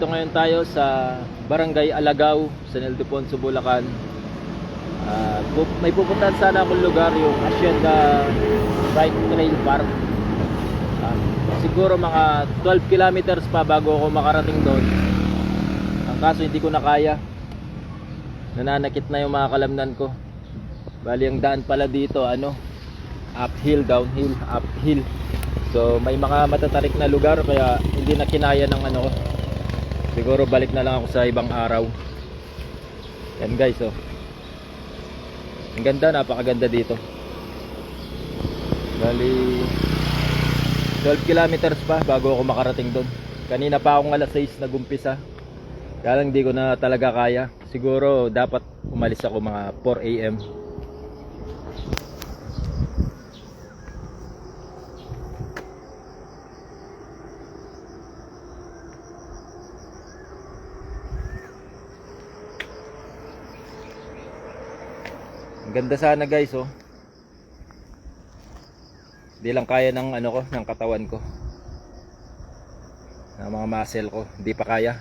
Ito ngayon tayo sa Barangay Alagaw, San Ildefonso, Bulacan. May pupuntahan sana akong lugar, yung Hacienda Bike Trail Park. Siguro mga 12 kilometers pa bago ako makarating doon. Ang kaso hindi ko na kaya. Nananakit na yung mga kalamnan ko. Bali ang daan pala dito, uphill, downhill, uphill. So may mga matatarik na lugar kaya hindi na kinaya ng ko. Siguro balik na lang ako sa ibang araw. Yan guys, ang ganda, napakaganda dito. Bali 12 kilometers pa bago ako makarating doon. Kanina pa akong alas 6 nagumpisa. Kaya lang di ko na talaga kaya. Siguro dapat umalis ako mga 4 AM. Ang ganda sana guys, Hindi lang kaya ng ng katawan ko. Ng mga muscle ko, hindi pa kaya.